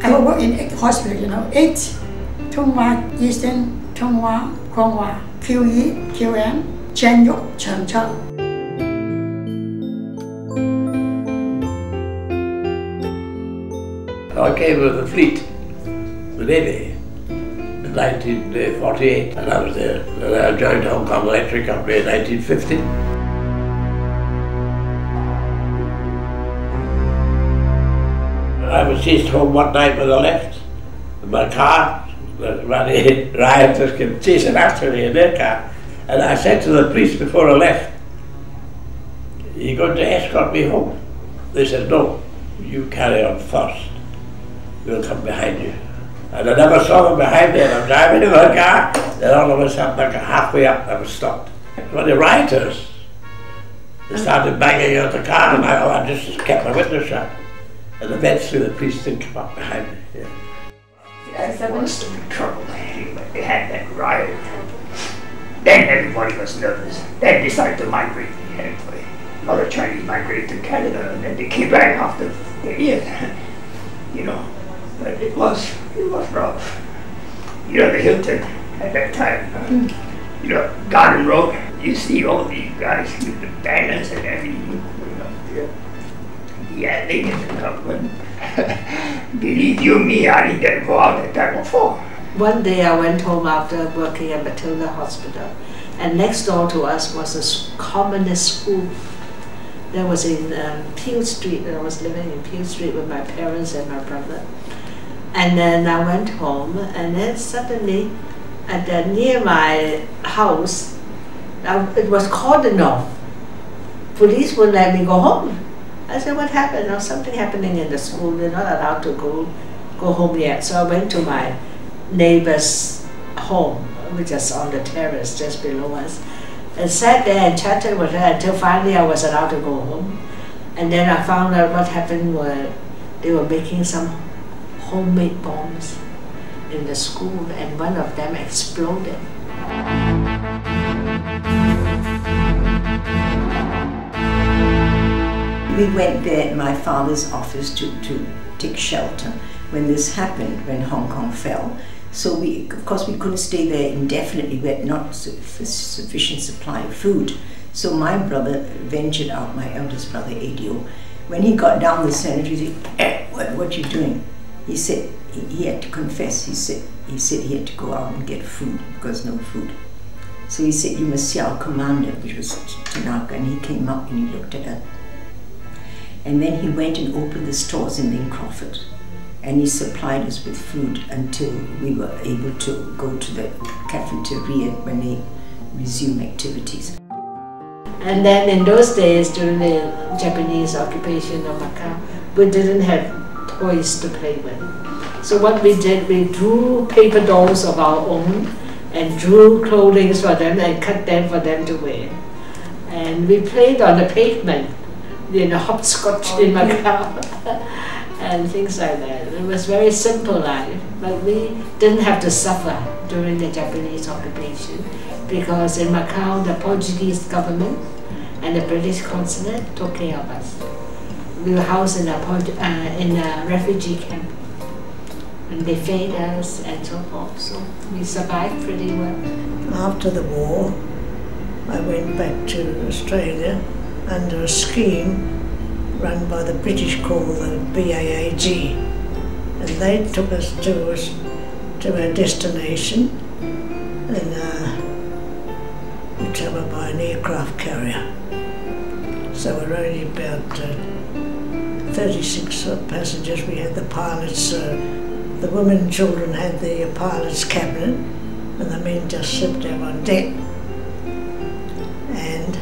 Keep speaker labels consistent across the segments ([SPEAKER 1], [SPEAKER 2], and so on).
[SPEAKER 1] I work in 8 hospitals, you know, 8. Tung Wah, Eastern, Tung Wah, Kwong Wah, QE, QM, Chen Yuk, Chang Chang.
[SPEAKER 2] I came with the fleet, the Navy, in 1948, and I was there. And I joined Hong Kong Electric Company in 1950. I was chased home one night with a lift in my car. The bloody rioters came chasing after me in their car. And I said to the police before I left, "Are you going to escort me home?" They said, "No, you carry on first. We'll come behind you." And I never saw them behind me, and I'm driving in my car, and all of a sudden, like halfway up, I was stopped. Well, the rioters, they started banging out the car, and I just kept my window shut. And eventually the police did come up behind me. Yeah.
[SPEAKER 3] That was the trouble. They had that riot. Then everybody was nervous. They decided to migrate. Anyway, a lot of Chinese migrated to Canada, and then they came back after the year. You know, but it was rough. You know, the Hilton at that time, you know, Garden Road, you see all these guys with the banners and everything, you know, yeah, they didn't come. Believe you me, I didn't go out at that before.
[SPEAKER 4] One day I went home after working at Matilda Hospital, and next door to us was a communist school. That was in Peel Street. I was living in Peel Street with my parents and my brother. And then I went home, and then suddenly, near my house, it was cordoned off. Police wouldn't let me go home. I said, "What happened?" "Oh, something happening in the school. They're not allowed to go home yet." So I went to my neighbor's home, which is on the terrace just below us, and sat there and chatted with her until finally I was allowed to go home. And then I found out what happened was they were making some homemade bombs in the school, and one of them exploded.
[SPEAKER 5] We went there at my father's office to take shelter when this happened, when Hong Kong fell. So of course we couldn't stay there indefinitely. We had not sufficient supply of food. So my brother ventured out, my eldest brother Adio. When he got down the cemetery, he said, what are you doing?" He said he had to confess. He said he had to go out and get food because no food. So he said, "You must see our commander," which was Tanaka, and he came up and he looked at her. And then he went and opened the stores in Lane Crawford, and he supplied us with food until we were able to go to the cafeteria when they resumed activities.
[SPEAKER 4] And then in those days, during the Japanese occupation of Macau, we didn't have toys to play with. So what we did, we drew paper dolls of our own and drew clothing for them and cut them for them to wear. And we played on the pavement, you know, hopscotch in Macau and things like that. It was very simple life, but we didn't have to suffer during the Japanese occupation because in Macau, the Portuguese government and the British consulate took care of us. We were housed in a refugee camp, and they fed us and so forth, so we survived pretty well.
[SPEAKER 6] After the war, I went back to Australia under a scheme run by the British called the BAAG, and they took us to our destination, and we travelled by an aircraft carrier. So we're only about 36 passengers. We had the pilots, the women and children had the pilot's cabinet, and the men just slept out on deck. And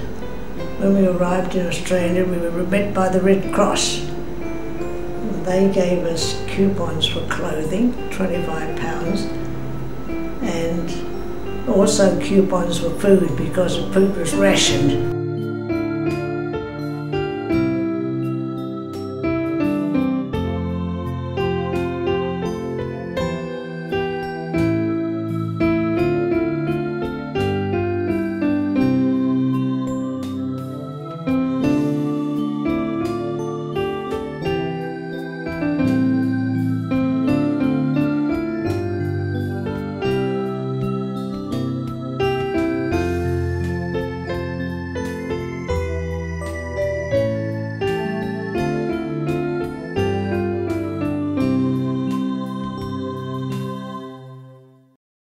[SPEAKER 6] when we arrived in Australia, we were met by the Red Cross. They gave us coupons for clothing, £25, and also coupons for food because the food was rationed.